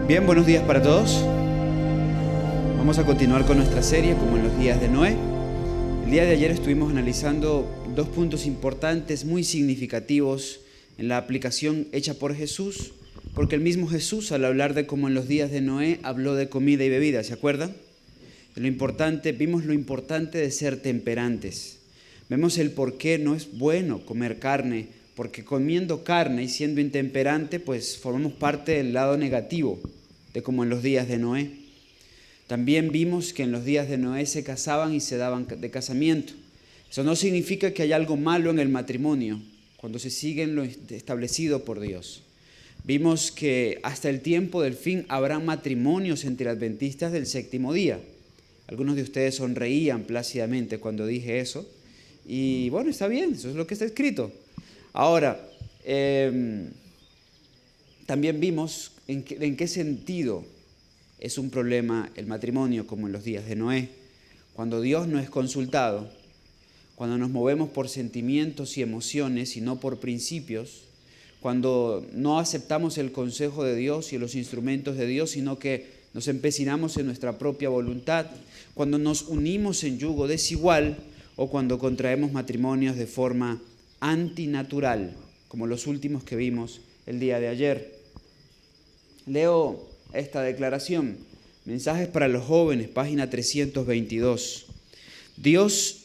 Bien, buenos días para todos. Vamos a continuar con nuestra serie como en los días de Noé. El día de ayer estuvimos analizando dos puntos importantes, muy significativos en la aplicación hecha por Jesús, porque el mismo Jesús, al hablar de como en los días de Noé, habló de comida y bebida, ¿se acuerdan? Vimos lo importante de ser temperantes. Vemos el por qué no es bueno comer carne, porque comiendo carne y siendo intemperante, pues formamos parte del lado negativo de como en los días de Noé. También vimos que en los días de Noé se casaban y se daban de casamiento. Eso no significa que haya algo malo en el matrimonio, cuando se sigue en lo establecido por Dios. Vimos que hasta el tiempo del fin habrá matrimonios entre adventistas del séptimo día. Algunos de ustedes sonreían plácidamente cuando dije eso. Y bueno, está bien, eso es lo que está escrito. Ahora, también vimos en qué sentido es un problema el matrimonio como en los días de Noé. Cuando Dios no es consultado, cuando nos movemos por sentimientos y emociones y no por principios, cuando no aceptamos el consejo de Dios y los instrumentos de Dios, sino que nos empecinamos en nuestra propia voluntad, cuando nos unimos en yugo desigual o cuando contraemos matrimonios de forma antinatural, como los últimos que vimos el día de ayer. Leo esta declaración, Mensajes para los jóvenes, página 322. Dios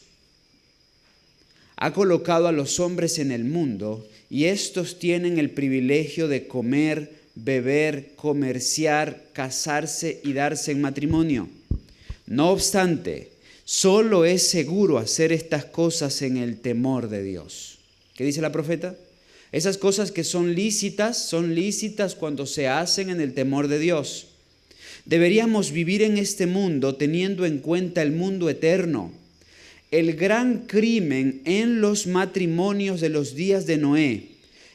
ha colocado a los hombres en el mundo y estos tienen el privilegio de comer, beber, comerciar, casarse y darse en matrimonio. No obstante, solo es seguro hacer estas cosas en el temor de Dios. ¿Qué dice la profeta? Esas cosas que son lícitas cuando se hacen en el temor de Dios. Deberíamos vivir en este mundo teniendo en cuenta el mundo eterno. El gran crimen en los matrimonios de los días de Noé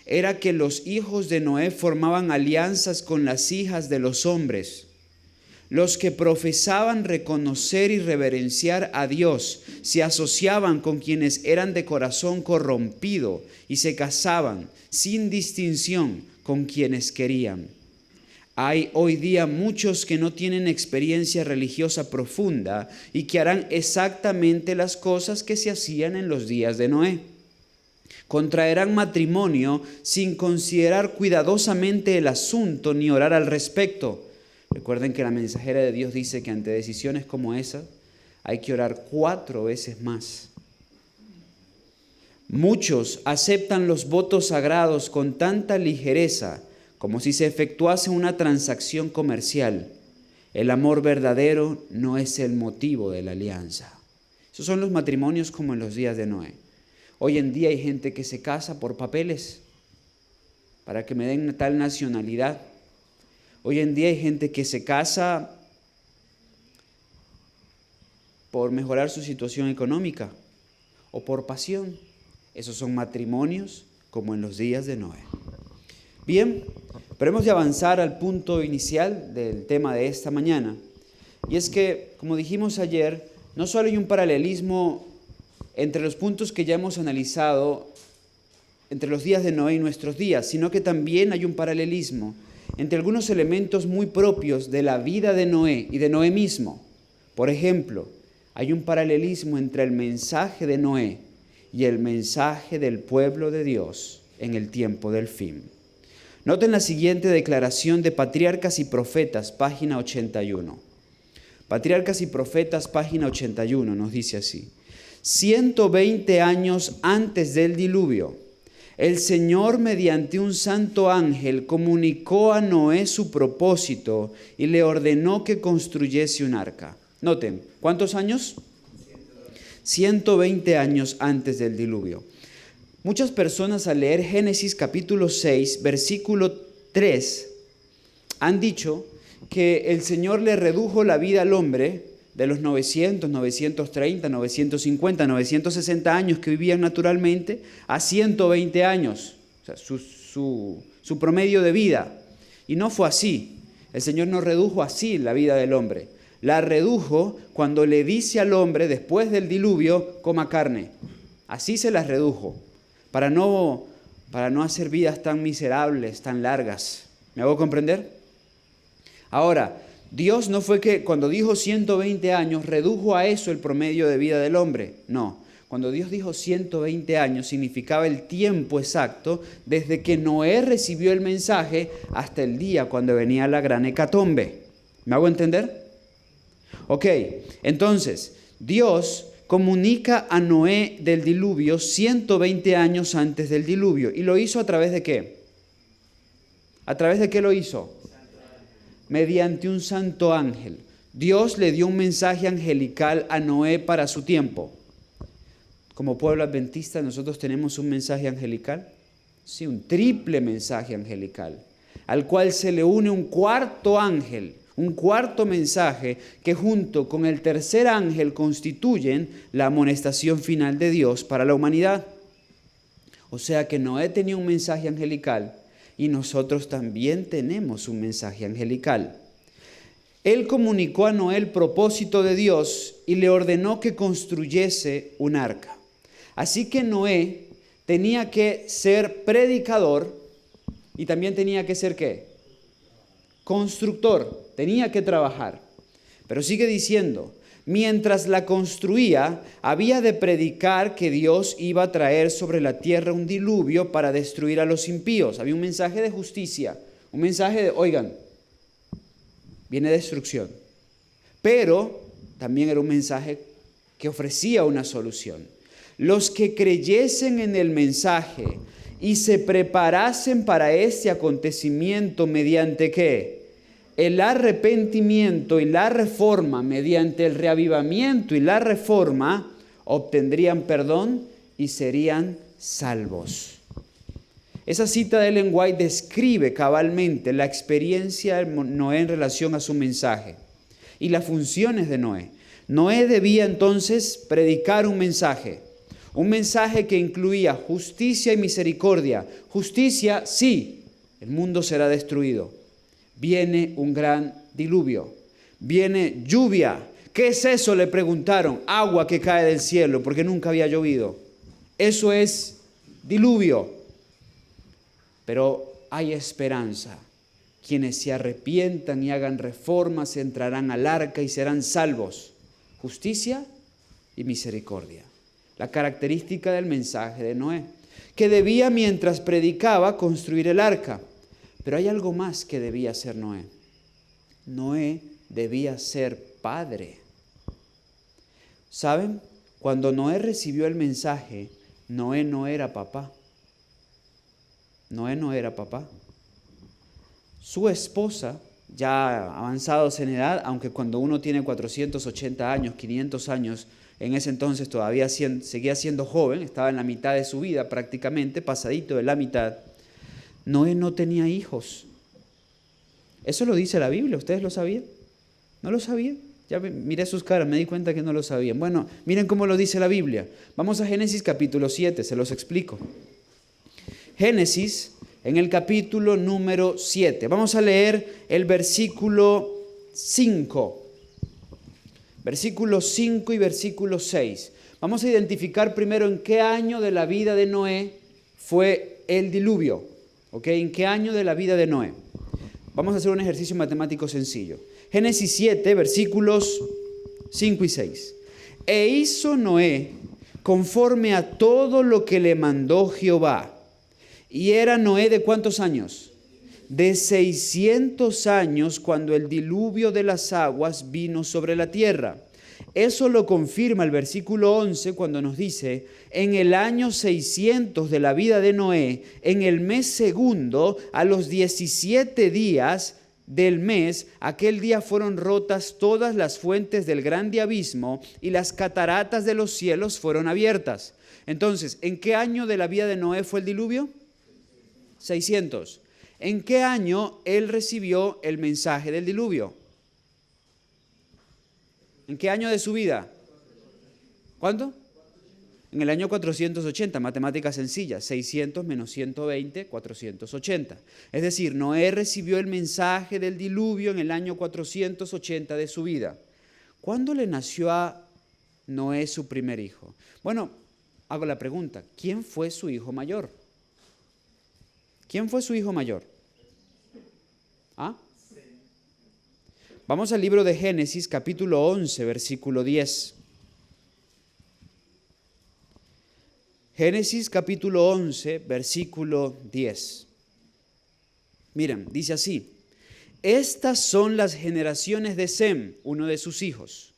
era que los hijos de Noé formaban alianzas con las hijas de los hombres. Los que profesaban reconocer y reverenciar a Dios se asociaban con quienes eran de corazón corrompido y se casaban sin distinción con quienes querían. Hay hoy día muchos que no tienen experiencia religiosa profunda y que harán exactamente las cosas que se hacían en los días de Noé. Contraerán matrimonio sin considerar cuidadosamente el asunto ni orar al respecto. Recuerden que la mensajera de Dios dice que ante decisiones como esa hay que orar 4 veces más. Muchos aceptan los votos sagrados con tanta ligereza como si se efectuase una transacción comercial. El amor verdadero no es el motivo de la alianza. Esos son los matrimonios como en los días de Noé. Hoy en día hay gente que se casa por papeles, para que me den tal nacionalidad. Hoy en día hay gente que se casa por mejorar su situación económica o por pasión. Esos son matrimonios como en los días de Noé. Bien, pero hemos de avanzar al punto inicial del tema de esta mañana. Y es que, como dijimos ayer, no solo hay un paralelismo entre los puntos que ya hemos analizado entre los días de Noé y nuestros días, sino que también hay un paralelismo entre algunos elementos muy propios de la vida de Noé y de Noé mismo. Por ejemplo, hay un paralelismo entre el mensaje de Noé y el mensaje del pueblo de Dios en el tiempo del fin. Noten la siguiente declaración de Patriarcas y Profetas, página 81. Patriarcas y Profetas, página 81, nos dice así: 120 años antes del diluvio, el Señor, mediante un santo ángel, comunicó a Noé su propósito y le ordenó que construyese un arca. Noten, ¿cuántos años? 120 años antes del diluvio. Muchas personas al leer Génesis capítulo 6, versículo 3, han dicho que el Señor le redujo la vida al hombre de los 900, 930, 950, 960 años que vivían naturalmente a 120 años, o sea, su promedio de vida. Y no fue así. El Señor no redujo así la vida del hombre. La redujo cuando le dice al hombre, después del diluvio, coma carne. Así se las redujo, para no hacer vidas tan miserables, tan largas. ¿Me hago comprender? Ahora, Dios no fue que cuando dijo 120 años redujo a eso el promedio de vida del hombre. No, cuando Dios dijo 120 años significaba el tiempo exacto desde que Noé recibió el mensaje hasta el día cuando venía la gran hecatombe. ¿Me hago entender? Ok, entonces Dios comunica a Noé del diluvio 120 años antes del diluvio. ¿Y lo hizo a través de qué? ¿A través de qué lo hizo? Mediante un santo ángel. Dios le dio un mensaje angelical a Noé para su tiempo. Como pueblo adventista, nosotros tenemos un mensaje angelical. Sí, un triple mensaje angelical, al cual se le une un cuarto ángel, un cuarto mensaje que junto con el tercer ángel constituyen la amonestación final de Dios para la humanidad. O sea que Noé tenía un mensaje angelical y nosotros también tenemos un mensaje angelical. Él comunicó a Noé el propósito de Dios y le ordenó que construyese un arca. Así que Noé tenía que ser predicador y también tenía que ser ¿qué? Constructor, tenía que trabajar. Pero sigue diciendo, mientras la construía, había de predicar que Dios iba a traer sobre la tierra un diluvio para destruir a los impíos. Había un mensaje de justicia, un mensaje de, oigan, viene destrucción. Pero también era un mensaje que ofrecía una solución. Los que creyesen en el mensaje y se preparasen para este acontecimiento mediante ¿qué? El arrepentimiento y la reforma, mediante el reavivamiento y la reforma, obtendrían perdón y serían salvos. Esa cita de Ellen White describe cabalmente la experiencia de Noé en relación a su mensaje y las funciones de Noé. Noé debía entonces predicar un mensaje que incluía justicia y misericordia. Justicia, sí, el mundo será destruido. Viene un gran diluvio, viene lluvia. ¿Qué es eso?, le preguntaron. Agua que cae del cielo porque nunca había llovido. Eso es diluvio. Pero hay esperanza. Quienes se arrepientan y hagan reformas entrarán al arca y serán salvos. Justicia y misericordia. La característica del mensaje de Noé, que debía mientras predicaba construir el arca. Pero hay algo más que debía hacer Noé. Noé debía ser padre. ¿Saben? Cuando Noé recibió el mensaje, Noé no era papá. Noé no era papá. Su esposa, ya avanzados en edad, aunque cuando uno tiene 480 años, 500 años, en ese entonces todavía seguía siendo joven, estaba en la mitad de su vida prácticamente, pasadito de la mitad. Noé no tenía hijos. Eso lo dice la Biblia, ¿ustedes lo sabían? ¿No lo sabían? Ya miré sus caras, me di cuenta que no lo sabían. Bueno, miren cómo lo dice la Biblia. Vamos a Génesis capítulo 7, se los explico. Génesis, en el capítulo número 7. Vamos a leer el versículo 5. Versículo 5 y versículo 6. Vamos a identificar primero en qué año de la vida de Noé fue el diluvio. ¿Ok? ¿En qué año de la vida de Noé? Vamos a hacer un ejercicio matemático sencillo. Génesis 7, versículos 5 y 6. E hizo Noé conforme a todo lo que le mandó Jehová. ¿Y era Noé de cuántos años? De 600 años cuando el diluvio de las aguas vino sobre la tierra. Eso lo confirma el versículo 11 cuando nos dice, en el año 600 de la vida de Noé, en el mes segundo, a los 17 días del mes, aquel día fueron rotas todas las fuentes del grande abismo y las cataratas de los cielos fueron abiertas. Entonces, ¿en qué año de la vida de Noé fue el diluvio? 600. ¿En qué año él recibió el mensaje del diluvio? ¿En qué año de su vida? ¿Cuánto? En el año 480, matemática sencilla, 600 menos 120, 480. Es decir, Noé recibió el mensaje del diluvio en el año 480 de su vida. ¿Cuándo le nació a Noé su primer hijo? Bueno, hago la pregunta, ¿quién fue su hijo mayor? ¿Quién fue su hijo mayor? ¿Ah? Vamos al libro de Génesis, capítulo 11, versículo 10. Génesis, capítulo 11, versículo 10. Miren, dice así: estas son las generaciones de Sem, uno de sus hijos.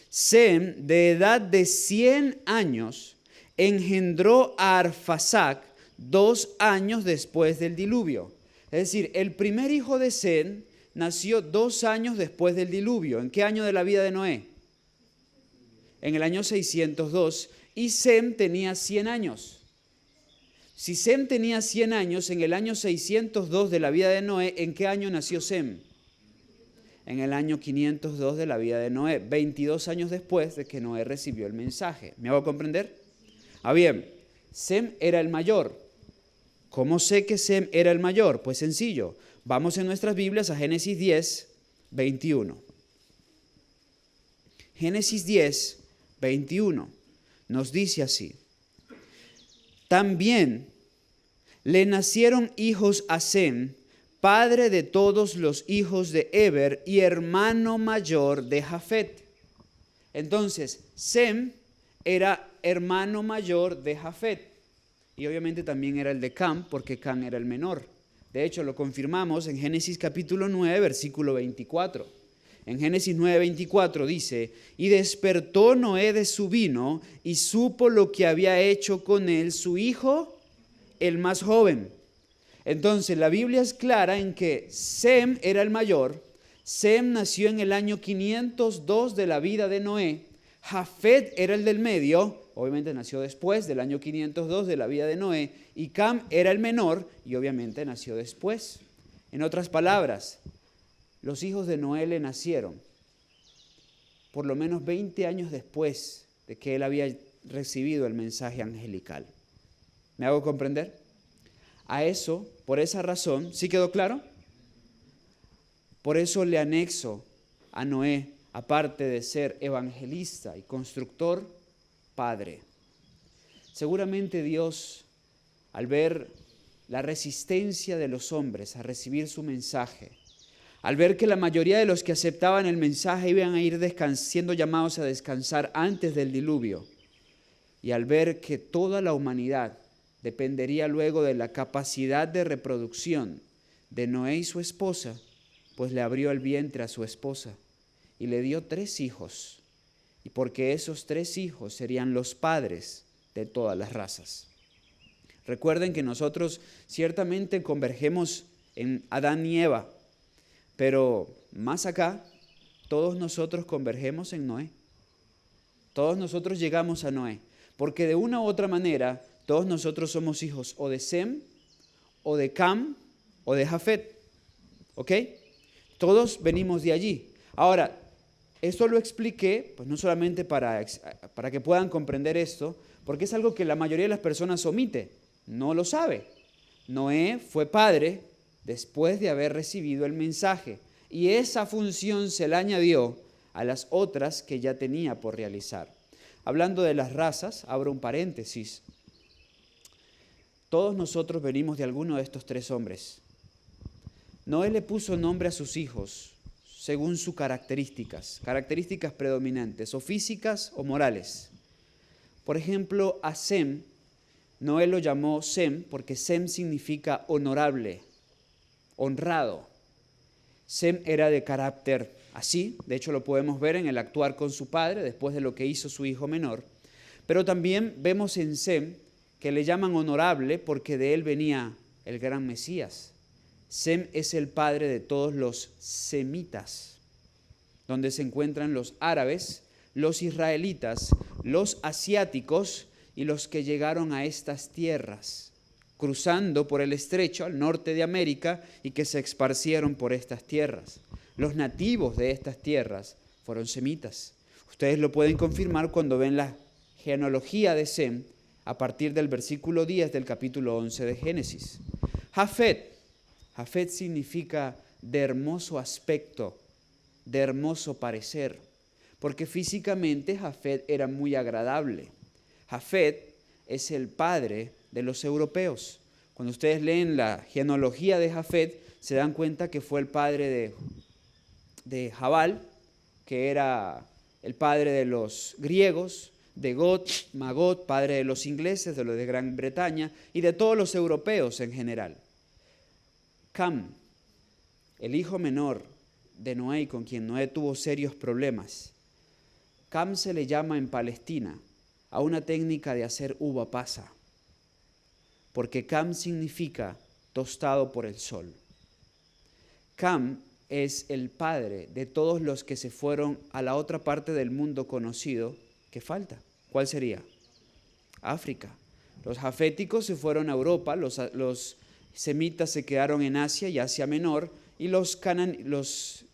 Sem, de edad de 100 años, engendró a Arfaxad 2 años después del diluvio. Es decir, el primer hijo de Sem nació 2 años después del diluvio. ¿En qué año de la vida de Noé? En el año 602. Y Sem tenía 100 años. Si Sem tenía 100 años en el año 602 de la vida de Noé, ¿en qué año nació Sem? En el año 502 de la vida de Noé, 22 años después de que Noé recibió el mensaje. ¿Me hago comprender? Bien, Sem era el mayor. ¿Cómo sé que Sem era el mayor? Pues sencillo. Vamos en nuestras Biblias a Génesis 10, 21. Génesis 10, 21. Nos dice así: también le nacieron hijos a Sem, padre de todos los hijos de Eber y hermano mayor de Jafet. Entonces, Sem era hermano mayor de Jafet y obviamente también era el de Cam, porque Cam era el menor. De hecho, lo confirmamos en Génesis capítulo 9, versículo 24. En Génesis 9:24 dice: y despertó Noé de su vino y supo lo que había hecho con él su hijo, el más joven. Entonces la Biblia es clara en que Sem era el mayor. Sem nació en el año 502 de la vida de Noé. Jafet era el del medio, obviamente nació después del año 502 de la vida de Noé. Y Cam era el menor y obviamente nació después. En otras palabras, los hijos de Noé le nacieron por lo menos 20 años después de que él había recibido el mensaje angelical. ¿Me hago comprender? A eso, por esa razón, ¿sí quedó claro? Por eso le anexo a Noé, aparte de ser evangelista y constructor, padre. Seguramente Dios, al ver la resistencia de los hombres a recibir su mensaje, al ver que la mayoría de los que aceptaban el mensaje iban a ir siendo llamados a descansar antes del diluvio, y al ver que toda la humanidad dependería luego de la capacidad de reproducción de Noé y su esposa, pues le abrió el vientre a su esposa y le dio 3 hijos, y porque esos 3 hijos serían los padres de todas las razas. Recuerden que nosotros ciertamente convergemos en Adán y Eva, pero más acá, todos nosotros convergemos en Noé. Todos nosotros llegamos a Noé, porque de una u otra manera, todos nosotros somos hijos o de Sem, o de Cam, o de Jafet. ¿Ok? Todos venimos de allí. Ahora, esto lo expliqué, pues no solamente para que puedan comprender esto, porque es algo que la mayoría de las personas omite, no lo sabe. Noé fue padre después de haber recibido el mensaje, y esa función se la añadió a las otras que ya tenía por realizar. Hablando de las razas, abro un paréntesis. Todos nosotros venimos de alguno de estos 3 hombres. Noé le puso nombre a sus hijos según sus características predominantes, o físicas o morales. Por ejemplo, a Sem, Noé lo llamó Sem porque Sem significa honorable, honrado. Sem era de carácter así, de hecho lo podemos ver en el actuar con su padre después de lo que hizo su hijo menor. Pero también vemos en Sem que le llaman honorable porque de él venía el gran Mesías. Sem es el padre de todos los semitas, donde se encuentran los árabes, los israelitas, los asiáticos y los que llegaron a estas tierras, cruzando por el estrecho al norte de América y que se esparcieron por estas tierras. Los nativos de estas tierras fueron semitas. Ustedes lo pueden confirmar cuando ven la genealogía de Sem a partir del versículo 10 del capítulo 11 de Génesis. Jafet significa de hermoso aspecto, de hermoso parecer, porque físicamente Jafet era muy agradable. Jafet es el padre de los europeos. Cuando ustedes leen la genealogía de Jafet, se dan cuenta que fue el padre de Jabal, que era el padre de los griegos, de Gog, Magog, padre de los ingleses, de los de Gran Bretaña y de todos los europeos en general. Cam, el hijo menor de Noé, con quien Noé tuvo serios problemas. Cam se le llama en Palestina a una técnica de hacer uva pasa, porque Cam significa tostado por el sol. Cam es el padre de todos los que se fueron a la otra parte del mundo conocido que falta. ¿Cuál sería? África. Los jaféticos se fueron a Europa, los semitas se quedaron en Asia y Asia Menor, y los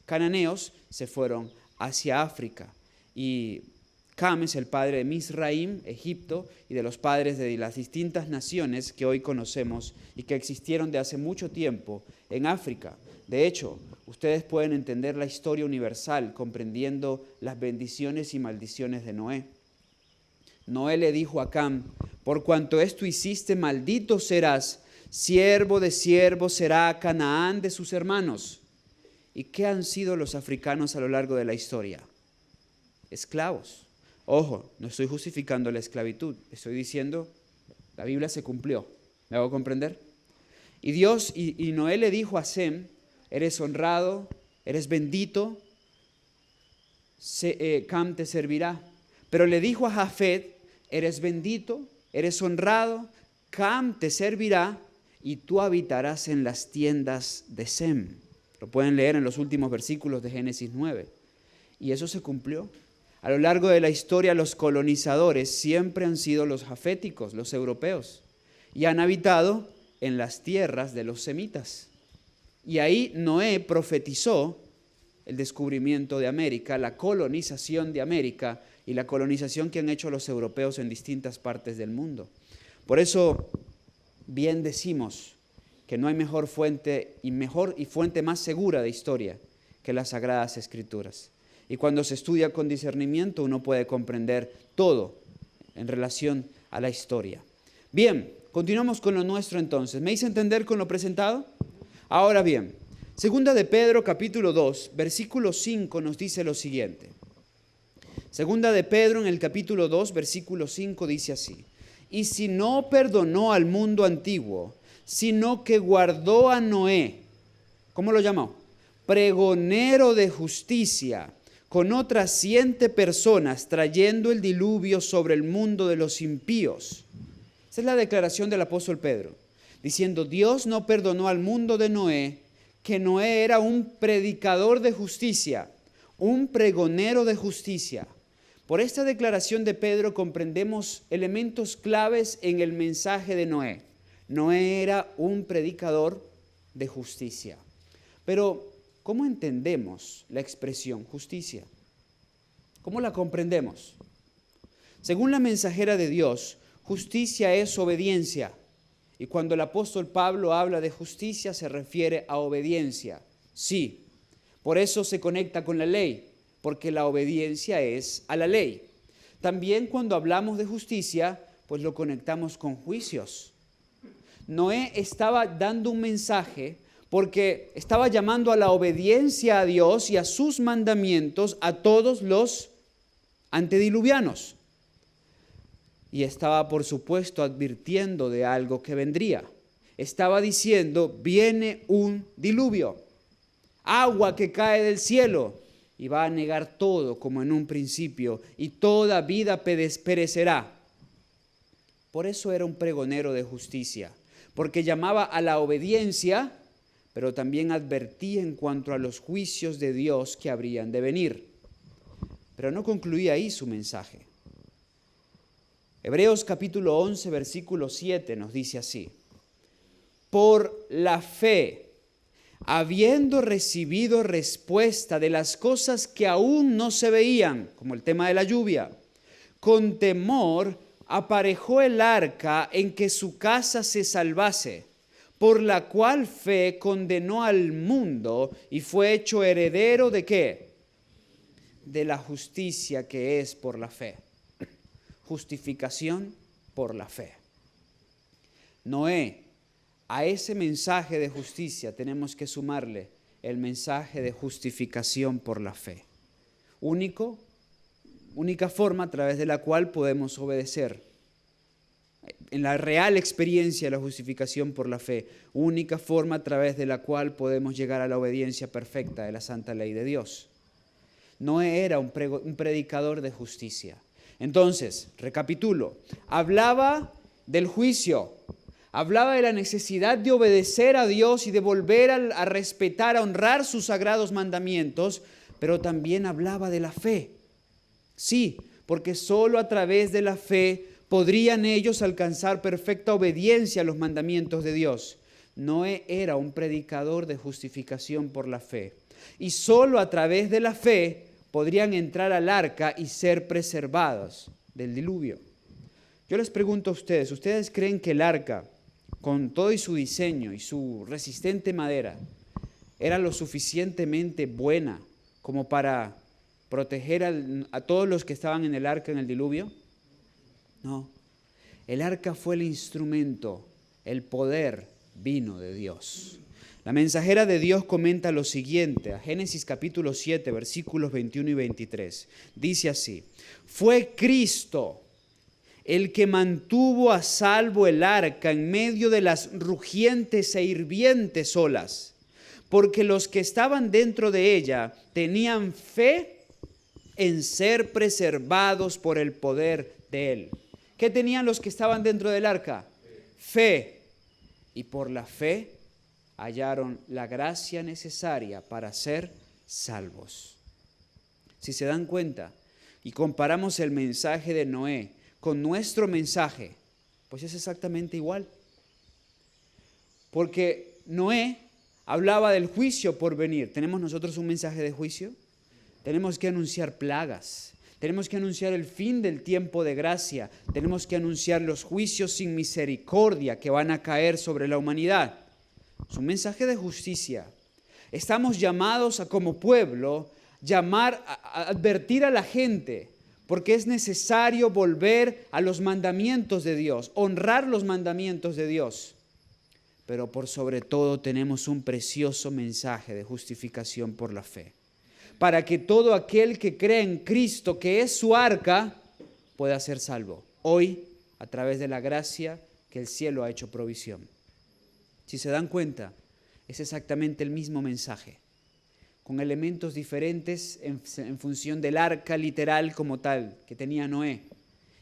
cananeos se fueron hacia África. Y Cam es el padre de Mizraim, Egipto, y de los padres de las distintas naciones que hoy conocemos y que existieron de hace mucho tiempo en África. De hecho, ustedes pueden entender la historia universal comprendiendo las bendiciones y maldiciones de Noé. Noé le dijo a Cam: por cuanto esto hiciste, maldito serás, siervo de siervos será Canaán de sus hermanos. ¿Y qué han sido los africanos a lo largo de la historia? Esclavos. Ojo, no estoy justificando la esclavitud, estoy diciendo, la Biblia se cumplió. ¿Me hago comprender? Y Dios y Noé le dijo a Sem: eres honrado, eres bendito, Cam te servirá. Pero le dijo a Jafet: eres bendito, eres honrado, Cam te servirá y tú habitarás en las tiendas de Sem. Lo pueden leer en los últimos versículos de Génesis 9. Y eso se cumplió. A lo largo de la historia, los colonizadores siempre han sido los jaféticos, los europeos, y han habitado en las tierras de los semitas. Y ahí Noé profetizó el descubrimiento de América, la colonización de América y la colonización que han hecho los europeos en distintas partes del mundo. Por eso bien decimos que no hay mejor fuente y fuente más segura de historia que las Sagradas Escrituras. Y cuando se estudia con discernimiento, uno puede comprender todo en relación a la historia. Bien, continuamos con lo nuestro entonces. ¿Me hice entender con lo presentado? Ahora bien, segunda de Pedro capítulo 2, versículo 5 nos dice lo siguiente. Segunda de Pedro en el capítulo 2, versículo 5 dice así: y si no perdonó al mundo antiguo, sino que guardó a Noé, ¿cómo lo llamó? Pregonero de justicia, con otras 100 personas, trayendo el diluvio sobre el mundo de los impíos. Esa es la declaración del apóstol Pedro, diciendo: Dios no perdonó al mundo de Noé, que Noé era un predicador de justicia, un pregonero de justicia. Por esta declaración de Pedro comprendemos elementos claves en el mensaje de Noé. Noé era un predicador de justicia. Pero, ¿cómo entendemos la expresión justicia? ¿Cómo la comprendemos? Según la mensajera de Dios, justicia es obediencia. Y cuando el apóstol Pablo habla de justicia, se refiere a obediencia. Sí, por eso se conecta con la ley, porque la obediencia es a la ley. También cuando hablamos de justicia, pues lo conectamos con juicios. Noé estaba dando un mensaje porque estaba llamando a la obediencia a Dios y a sus mandamientos a todos los antediluvianos. Y estaba, por supuesto, advirtiendo de algo que vendría. Estaba diciendo: viene un diluvio, agua que cae del cielo y va a negar todo como en un principio, y toda vida perecerá. Por eso era un pregonero de justicia, porque llamaba a la obediencia, pero también advertía en cuanto a los juicios de Dios que habrían de venir. Pero no concluía ahí su mensaje. Hebreos capítulo 11, versículo 7 nos dice así: por la fe, habiendo recibido respuesta de las cosas que aún no se veían, como el tema de la lluvia, con temor aparejó el arca en que su casa se salvase, por la cual fe condenó al mundo y fue hecho heredero ¿de qué? De la justicia que es por la fe. Justificación por la fe. Noé, a ese mensaje de justicia tenemos que sumarle el mensaje de justificación por la fe. Única forma a través de la cual podemos obedecer. En la real experiencia de la justificación por la fe, única forma a través de la cual podemos llegar a la obediencia perfecta de la santa ley de Dios. Noé era un predicador de justicia. Entonces, recapitulo, hablaba del juicio, hablaba de la necesidad de obedecer a Dios y de volver a respetar, a honrar sus sagrados mandamientos, pero también hablaba de la fe. Sí, porque solo a través de la fe podrían ellos alcanzar perfecta obediencia a los mandamientos de Dios. Noé era un predicador de justificación por la fe. Y solo a través de la fe podrían entrar al arca y ser preservados del diluvio. Yo les pregunto a ustedes, ¿ustedes creen que el arca, con todo y su diseño y su resistente madera, era lo suficientemente buena como para proteger a todos los que estaban en el arca en el diluvio? No. El arca fue el instrumento, el poder vino de Dios. La mensajera de Dios comenta lo siguiente, a Génesis capítulo 7, versículos 21 y 23. Dice así: fue Cristo el que mantuvo a salvo el arca en medio de las rugientes e hirvientes olas, porque los que estaban dentro de ella tenían fe en ser preservados por el poder de él. ¿Qué tenían los que estaban dentro del arca? Fe. Y por la fe hallaron la gracia necesaria para ser salvos. Si se dan cuenta y comparamos el mensaje de Noé con nuestro mensaje, pues es exactamente igual. Porque Noé hablaba del juicio por venir. ¿Tenemos nosotros un mensaje de juicio? Tenemos que anunciar plagas. Tenemos que anunciar el fin del tiempo de gracia. Tenemos que anunciar los juicios sin misericordia que van a caer sobre la humanidad. Es un mensaje de justicia. Estamos llamados a, como pueblo, a advertir a la gente, porque es necesario volver a los mandamientos de Dios, honrar los mandamientos de Dios. Pero por sobre todo tenemos un precioso mensaje de justificación por la fe, para que todo aquel que cree en Cristo, que es su arca, pueda ser salvo. Hoy, a través de la gracia que el cielo ha hecho provisión. Si se dan cuenta, es exactamente el mismo mensaje, con elementos diferentes en función del arca literal como tal que tenía Noé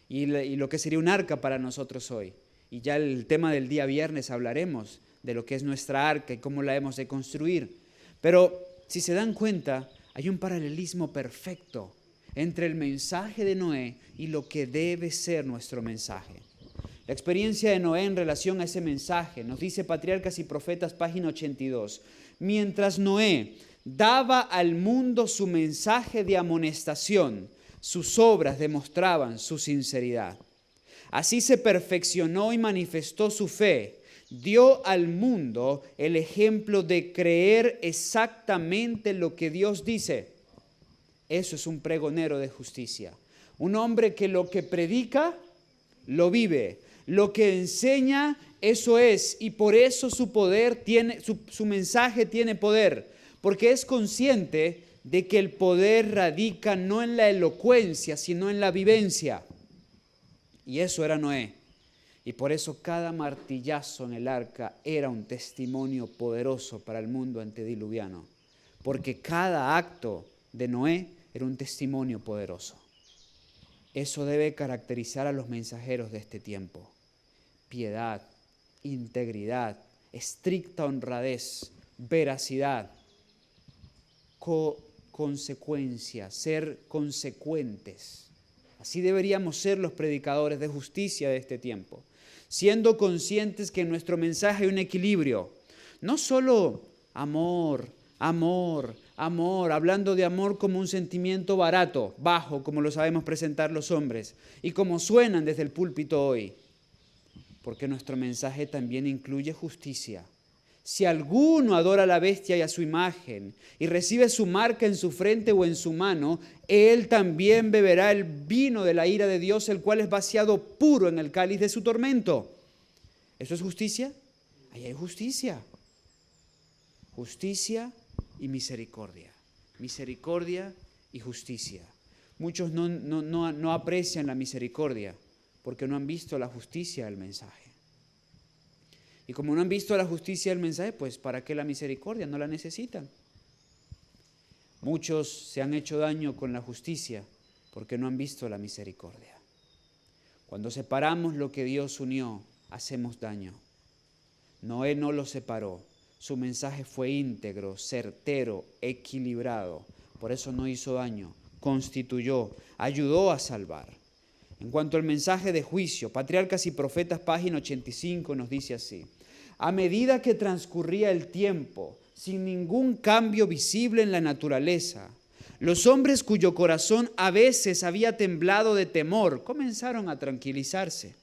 y lo que sería un arca para nosotros hoy. Y ya el tema del día viernes hablaremos de lo que es nuestra arca y cómo la hemos de construir. Pero si se dan cuenta, hay un paralelismo perfecto entre el mensaje de Noé y lo que debe ser nuestro mensaje. La experiencia de Noé en relación a ese mensaje, nos dice Patriarcas y Profetas, página 82. Mientras Noé daba al mundo su mensaje de amonestación, sus obras demostraban su sinceridad. Así se perfeccionó y manifestó su fe. Dio al mundo el ejemplo de creer exactamente lo que Dios dice. Eso es un pregonero de justicia. Un hombre que lo que predica, lo vive. Lo que enseña, eso es. Y por eso su mensaje tiene poder. Porque es consciente de que el poder radica no en la elocuencia, sino en la vivencia. Y eso era Noé. Y por eso cada martillazo en el arca era un testimonio poderoso para el mundo antediluviano. Porque cada acto de Noé era un testimonio poderoso. Eso debe caracterizar a los mensajeros de este tiempo. Piedad, integridad, estricta honradez, veracidad, consecuencia, ser consecuentes. Así deberíamos ser los predicadores de justicia de este tiempo, siendo conscientes que en nuestro mensaje hay un equilibrio, no solo amor, hablando de amor como un sentimiento barato, bajo, como lo sabemos presentar los hombres y como suenan desde el púlpito hoy, porque nuestro mensaje también incluye justicia. Si alguno adora a la bestia y a su imagen y recibe su marca en su frente o en su mano, él también beberá el vino de la ira de Dios, el cual es vaciado puro en el cáliz de su tormento. ¿Eso es justicia? Ahí hay justicia. Justicia y misericordia. Misericordia y justicia. Muchos no aprecian la misericordia porque no han visto la justicia del mensaje. Y como no han visto la justicia del mensaje, pues ¿para qué la misericordia? No la necesitan. Muchos se han hecho daño con la justicia porque no han visto la misericordia. Cuando separamos lo que Dios unió, hacemos daño. Noé no lo separó. Su mensaje fue íntegro, certero, equilibrado. Por eso no hizo daño, constituyó, ayudó a salvar. En cuanto al mensaje de juicio, Patriarcas y Profetas, página 85, nos dice así: a medida que transcurría el tiempo, sin ningún cambio visible en la naturaleza, los hombres cuyo corazón a veces había temblado de temor comenzaron a tranquilizarse.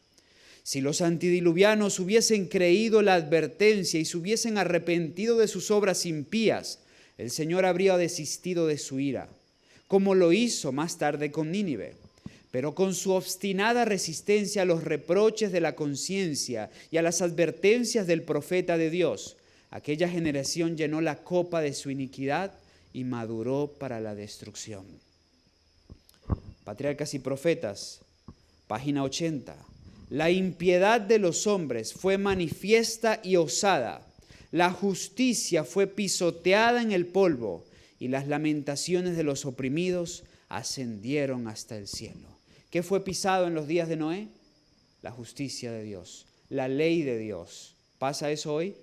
Si los antediluvianos hubiesen creído la advertencia y se hubiesen arrepentido de sus obras impías, el Señor habría desistido de su ira, como lo hizo más tarde con Nínive. Pero con su obstinada resistencia a los reproches de la conciencia y a las advertencias del profeta de Dios, aquella generación llenó la copa de su iniquidad y maduró para la destrucción. Patriarcas y Profetas, página 80. La impiedad de los hombres fue manifiesta y osada. La justicia fue pisoteada en el polvo y las lamentaciones de los oprimidos ascendieron hasta el cielo. ¿Qué fue pisado en los días de Noé? La justicia de Dios, la ley de Dios. ¿Pasa eso hoy?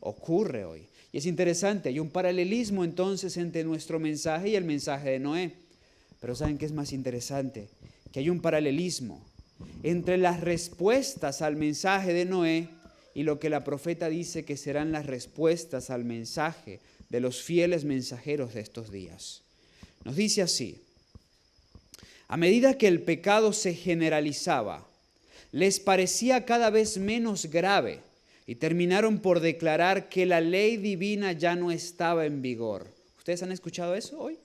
Ocurre hoy. Y es interesante, hay un paralelismo entonces entre nuestro mensaje y el mensaje de Noé. Pero ¿saben qué es más interesante? Que hay un paralelismo entre las respuestas al mensaje de Noé y lo que la profeta dice que serán las respuestas al mensaje de los fieles mensajeros de estos días. Nos dice así: a medida que el pecado se generalizaba, les parecía cada vez menos grave y terminaron por declarar que la ley divina ya no estaba en vigor. ¿Ustedes han escuchado eso hoy?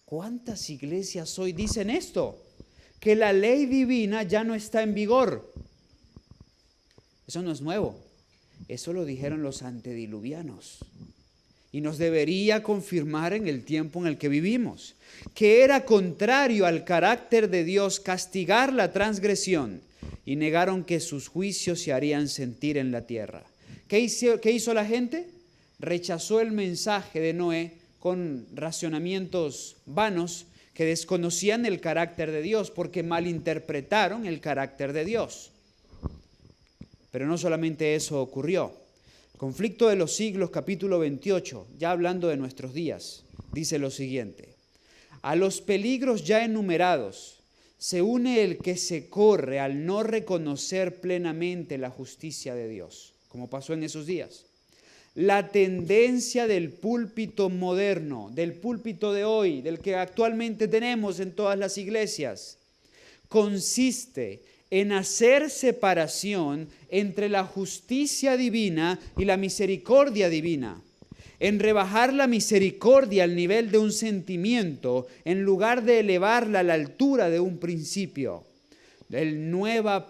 ¿Cuántas iglesias hoy dicen esto? Que la ley divina ya no está en vigor. Eso no es nuevo. Eso lo dijeron los antediluvianos. Y nos debería confirmar en el tiempo en el que vivimos, que era contrario al carácter de Dios castigar la transgresión, y negaron que sus juicios se harían sentir en la tierra. ¿Qué hizo la gente? Rechazó el mensaje de Noé con racionamientos vanos que desconocían el carácter de Dios porque malinterpretaron el carácter de Dios. Pero no solamente eso ocurrió. Conflicto de los siglos, capítulo 28, ya hablando de nuestros días, dice lo siguiente: a los peligros ya enumerados se une el que se corre al no reconocer plenamente la justicia de Dios, como pasó en esos días. La tendencia del púlpito moderno, del púlpito de hoy, del que actualmente tenemos en todas las iglesias, consiste en hacer separación entre la justicia divina y la misericordia divina, en rebajar la misericordia al nivel de un sentimiento en lugar de elevarla a la altura de un principio. El nuevo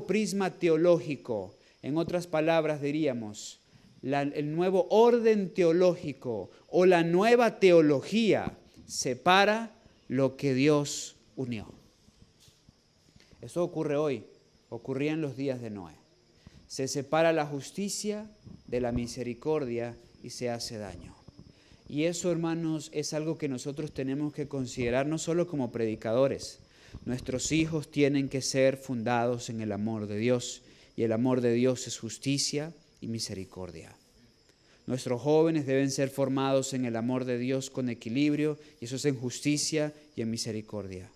prisma teológico, en otras palabras diríamos, el nuevo orden teológico o la nueva teología separa lo que Dios unió. Eso ocurre hoy, ocurría en los días de Noé. Se separa la justicia de la misericordia y se hace daño. Y eso, hermanos, es algo que nosotros tenemos que considerar no solo como predicadores. Nuestros hijos tienen que ser fundados en el amor de Dios, y el amor de Dios es justicia y misericordia. Nuestros jóvenes deben ser formados en el amor de Dios con equilibrio, y eso es en justicia y en misericordia.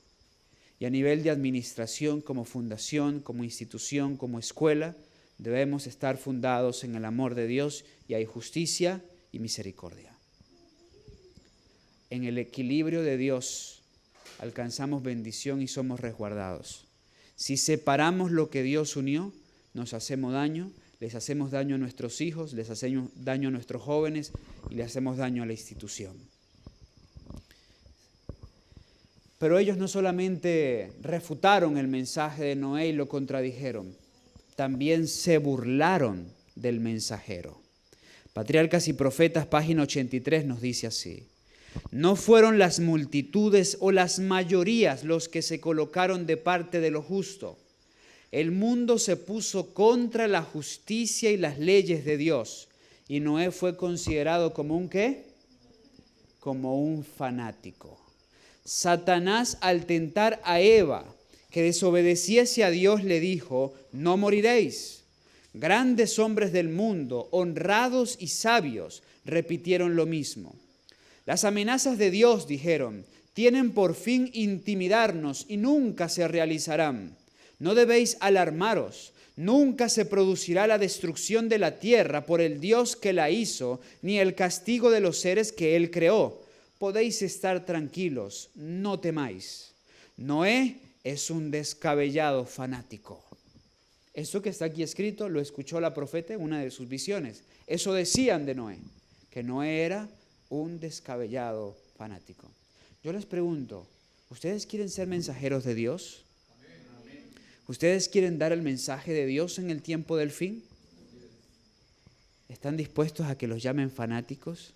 Y a nivel de administración, como fundación, como institución, como escuela, debemos estar fundados en el amor de Dios, y hay justicia y misericordia. En el equilibrio de Dios alcanzamos bendición y somos resguardados. Si separamos lo que Dios unió, nos hacemos daño, les hacemos daño a nuestros hijos, les hacemos daño a nuestros jóvenes y les hacemos daño a la institución. Pero ellos no solamente refutaron el mensaje de Noé y lo contradijeron, también se burlaron del mensajero. Patriarcas y Profetas, página 83, nos dice así: no fueron las multitudes o las mayorías los que se colocaron de parte de lo justo. El mundo se puso contra la justicia y las leyes de Dios, y Noé fue considerado como un ¿qué? Como un fanático. Satanás, al tentar a Eva que desobedeciese a Dios, le dijo: no moriréis. Grandes hombres del mundo, honrados y sabios, repitieron lo mismo. Las amenazas de Dios, dijeron, tienen por fin intimidarnos y nunca se realizarán. No debéis alarmaros, nunca se producirá la destrucción de la tierra por el Dios que la hizo, ni el castigo de los seres que Él creó. Podéis estar tranquilos, no temáis. Noé es un descabellado fanático. Eso que está aquí escrito lo escuchó la profeta en una de sus visiones. Eso decían de Noé, que Noé era un descabellado fanático. Yo les pregunto, ¿ustedes quieren ser mensajeros de Dios? ¿Ustedes quieren dar el mensaje de Dios en el tiempo del fin? ¿Están dispuestos a que los llamen fanáticos?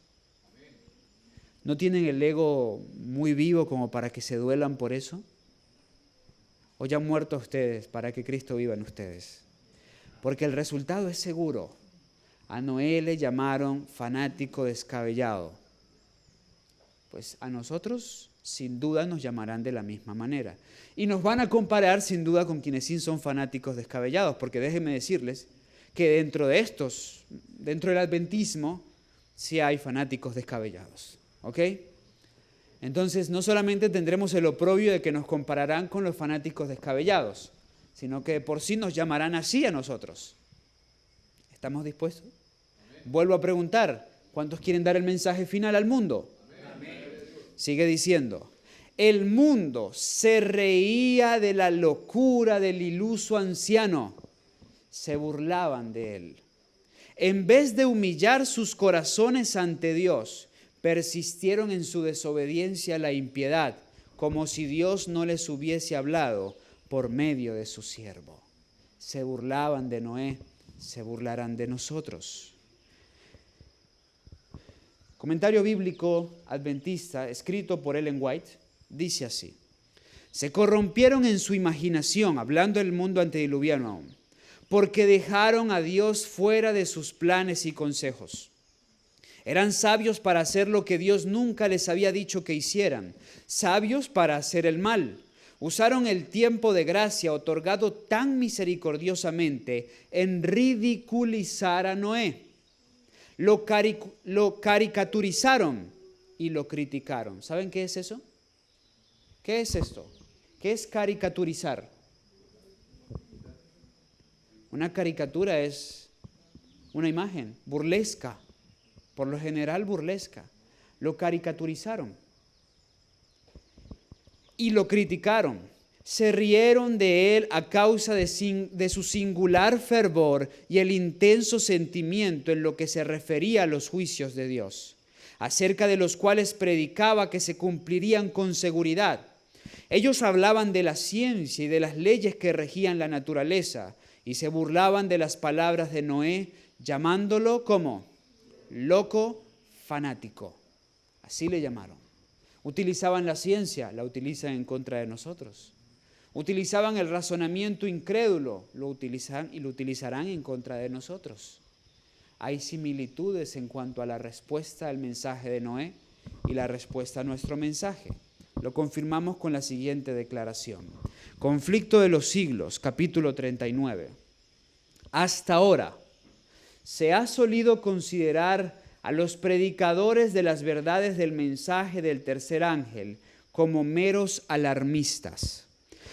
¿No tienen el ego muy vivo como para que se duelan por eso? ¿O ya han muerto ustedes para que Cristo viva en ustedes? Porque el resultado es seguro. A Noé le llamaron fanático descabellado. Pues a nosotros sin duda nos llamarán de la misma manera. Y nos van a comparar sin duda con quienes sí son fanáticos descabellados, porque déjenme decirles que dentro del adventismo, sí hay fanáticos descabellados. ¿Ok? Entonces, no solamente tendremos el oprobio de que nos compararán con los fanáticos descabellados, sino que por sí nos llamarán así a nosotros. ¿Estamos dispuestos? Vuelvo a preguntar, ¿cuántos quieren dar el mensaje final al mundo? Sigue diciendo, el mundo se reía de la locura del iluso anciano, se burlaban de él. En vez de humillar sus corazones ante Dios, persistieron en su desobediencia a la impiedad, como si Dios no les hubiese hablado por medio de su siervo. Se burlaban de Noé, se burlarán de nosotros. Comentario bíblico adventista, escrito por Ellen White, dice así: se corrompieron en su imaginación, hablando del mundo antediluviano aún, porque dejaron a Dios fuera de sus planes y consejos. Eran sabios para hacer lo que Dios nunca les había dicho que hicieran, sabios para hacer el mal. Usaron el tiempo de gracia otorgado tan misericordiosamente en ridiculizar a Noé. Lo caricaturizaron y lo criticaron. ¿Saben qué es eso? ¿Qué es esto? ¿Qué es caricaturizar? Una caricatura es una imagen burlesca, por lo general burlesca. Lo caricaturizaron y lo criticaron. Se rieron de él a causa de su singular fervor y el intenso sentimiento en lo que se refería a los juicios de Dios, acerca de los cuales predicaba que se cumplirían con seguridad. Ellos hablaban de la ciencia y de las leyes que regían la naturaleza y se burlaban de las palabras de Noé, llamándolo como loco fanático. Así le llamaron. Utilizaban la ciencia, la utilizan en contra de nosotros. Utilizaban el razonamiento incrédulo, lo utilizan y lo utilizarán en contra de nosotros. Hay similitudes en cuanto a la respuesta al mensaje de Noé y la respuesta a nuestro mensaje. Lo confirmamos con la siguiente declaración. Conflicto de los siglos, capítulo 39. Hasta ahora se ha solido considerar a los predicadores de las verdades del mensaje del tercer ángel como meros alarmistas.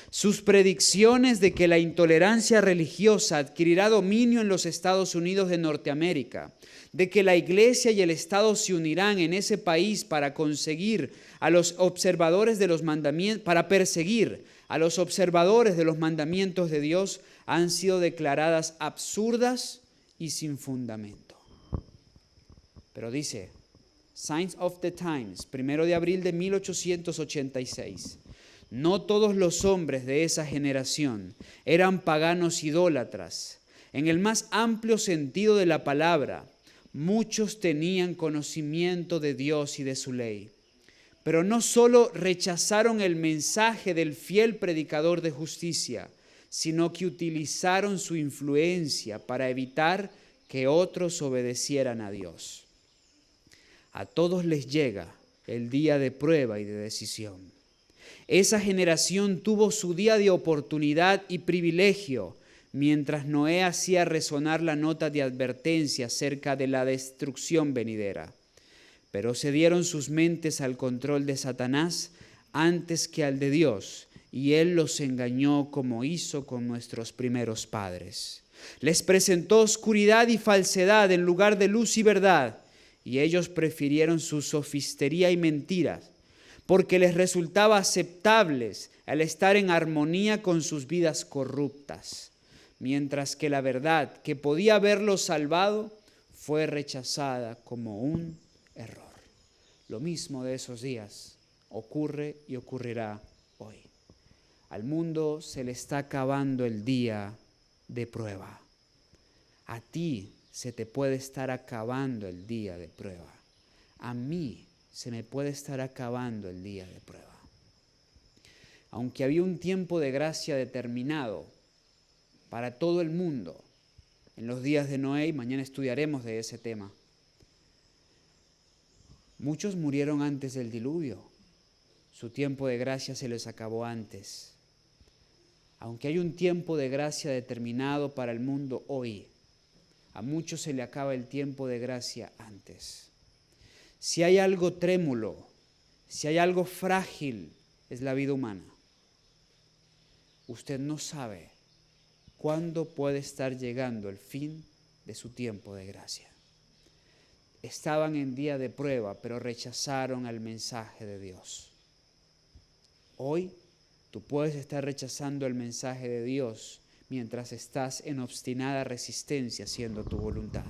Sus predicciones de que la intolerancia religiosa adquirirá dominio en los Estados Unidos de Norteamérica, de que la Iglesia y el Estado se unirán en ese país para conseguir a los observadores de los mandamientos, para perseguir a los observadores de los mandamientos de Dios, han sido declaradas absurdas y sin fundamento. Pero dice, Signs of the Times, 1 de abril de 1886, no todos los hombres de esa generación eran paganos idólatras, en el más amplio sentido de la palabra, muchos tenían conocimiento de Dios y de su ley. Pero no solo rechazaron el mensaje del fiel predicador de justicia, sino que utilizaron su influencia para evitar que otros obedecieran a Dios. A todos les llega el día de prueba y de decisión. Esa generación tuvo su día de oportunidad y privilegio mientras Noé hacía resonar la nota de advertencia acerca de la destrucción venidera. Pero cedieron sus mentes al control de Satanás antes que al de Dios, y él los engañó como hizo con nuestros primeros padres. Les presentó oscuridad y falsedad en lugar de luz y verdad, y ellos prefirieron su sofistería y mentiras, porque les resultaba aceptables al estar en armonía con sus vidas corruptas, mientras que la verdad que podía haberlos salvado fue rechazada como un error. Lo mismo de esos días ocurre y ocurrirá hoy. Al mundo se le está acabando el día de prueba. A ti se te puede estar acabando el día de prueba. A mí se me puede estar acabando el día de prueba. Aunque había un tiempo de gracia determinado para todo el mundo en los días de Noé, y mañana estudiaremos de ese tema, muchos murieron antes del diluvio. Su tiempo de gracia se les acabó antes. Aunque hay un tiempo de gracia determinado para el mundo hoy, a muchos se le acaba el tiempo de gracia antes. Si hay algo trémulo, si hay algo frágil, es la vida humana. Usted no sabe cuándo puede estar llegando el fin de su tiempo de gracia. Estaban en día de prueba, pero rechazaron al mensaje de Dios. Hoy tú puedes estar rechazando el mensaje de Dios mientras estás en obstinada resistencia haciendo tu voluntad.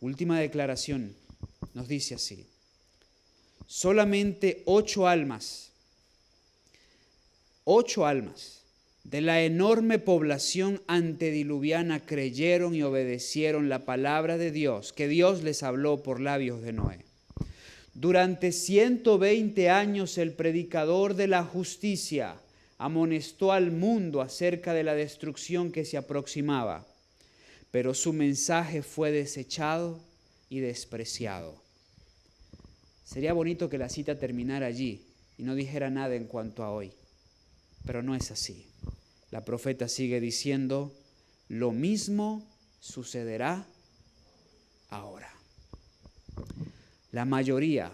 Última declaración nos dice así: solamente 8 almas de la enorme población antediluviana creyeron y obedecieron la palabra de Dios, que Dios les habló por labios de Noé. Durante 120 años el predicador de la justicia amonestó al mundo acerca de la destrucción que se aproximaba, pero su mensaje fue desechado y despreciado. Sería bonito que la cita terminara allí y no dijera nada en cuanto a hoy, pero no es así. La profeta sigue diciendo: lo mismo sucederá ahora. La mayoría,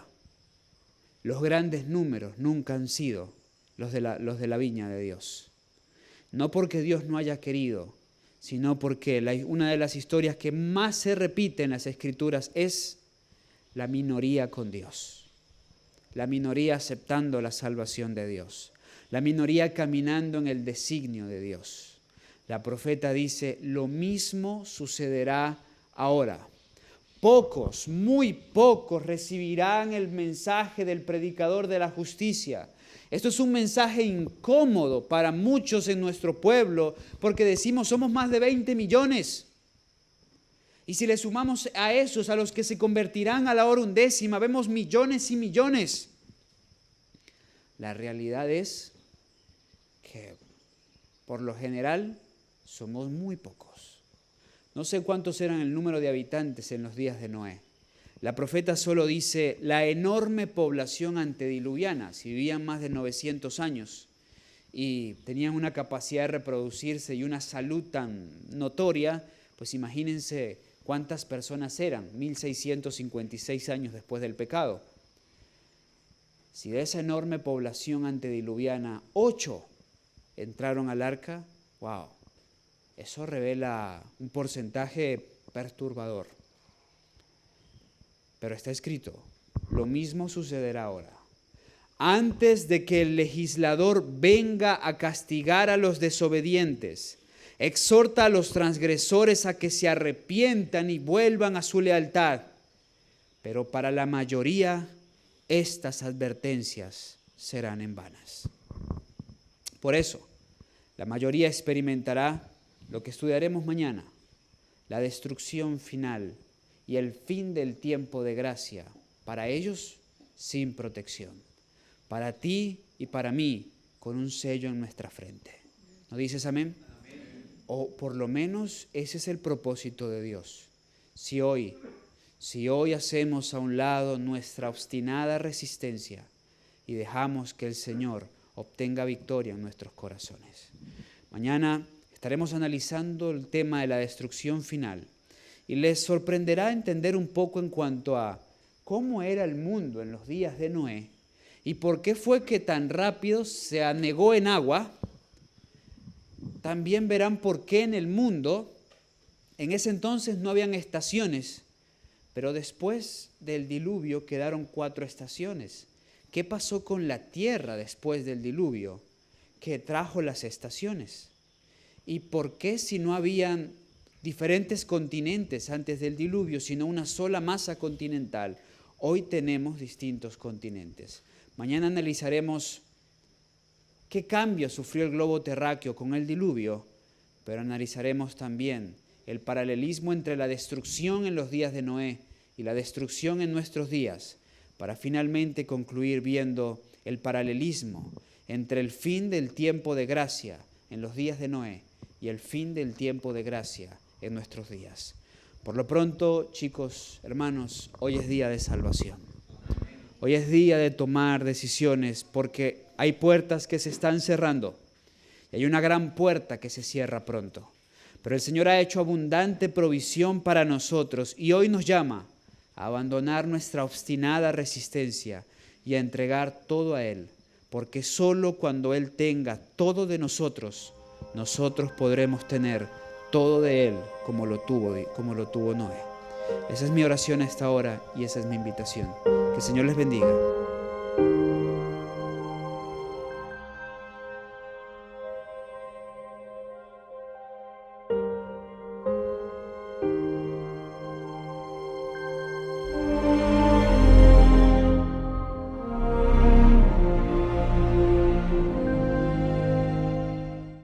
los grandes números nunca han sido los de la viña de Dios. No porque Dios no haya querido, sino porque una de las historias que más se repite en las Escrituras es la minoría con Dios. La minoría aceptando la salvación de Dios. La minoría caminando en el designio de Dios. La profeta dice: lo mismo sucederá ahora. Pocos, muy pocos recibirán el mensaje del predicador de la justicia. Esto es un mensaje incómodo para muchos en nuestro pueblo porque decimos somos más de 20 millones. Y si le sumamos a esos, a los que se convertirán a la hora undécima, vemos millones y millones. La realidad es que por lo general somos muy pocos. No sé cuántos eran el número de habitantes en los días de Noé. La profeta solo dice la enorme población antediluviana, si vivían más de 900 años y tenían una capacidad de reproducirse y una salud tan notoria, pues imagínense cuántas personas eran, 1656 años después del pecado. Si de esa enorme población antediluviana 8 entraron al arca, wow. Eso revela un porcentaje perturbador. Pero está escrito, lo mismo sucederá ahora. Antes de que el legislador venga a castigar a los desobedientes, exhorta a los transgresores a que se arrepientan y vuelvan a su lealtad. Pero para la mayoría, estas advertencias serán en vanas. Por eso, la mayoría experimentará lo que estudiaremos mañana, la destrucción final y el fin del tiempo de gracia, para ellos sin protección, para ti y para mí con un sello en nuestra frente. ¿No dices amén? Amén. O por lo menos ese es el propósito de Dios. Si hoy hacemos a un lado nuestra obstinada resistencia y dejamos que el Señor obtenga victoria en nuestros corazones. Mañana estaremos analizando el tema de la destrucción final y les sorprenderá entender un poco en cuanto a cómo era el mundo en los días de Noé y por qué fue que tan rápido se anegó en agua. También verán por qué en el mundo, en ese entonces no habían estaciones, pero después del diluvio quedaron 4 estaciones. ¿Qué pasó con la tierra después del diluvio que trajo las estaciones? ¿Y por qué si no habían diferentes continentes antes del diluvio, sino una sola masa continental, hoy tenemos distintos continentes? Mañana analizaremos qué cambio sufrió el globo terráqueo con el diluvio, pero analizaremos también el paralelismo entre la destrucción en los días de Noé y la destrucción en nuestros días, para finalmente concluir viendo el paralelismo entre el fin del tiempo de gracia en los días de Noé y el fin del tiempo de gracia en nuestros días. Por lo pronto, chicos, hermanos, hoy es día de salvación. Hoy es día de tomar decisiones porque hay puertas que se están cerrando y hay una gran puerta que se cierra pronto. Pero el Señor ha hecho abundante provisión para nosotros y hoy nos llama a abandonar nuestra obstinada resistencia y a entregar todo a Él, porque solo cuando Él tenga todo de nosotros, nosotros podremos tener todo de Él como lo tuvo Noé. Esa es mi oración a esta hora y esa es mi invitación. Que el Señor les bendiga.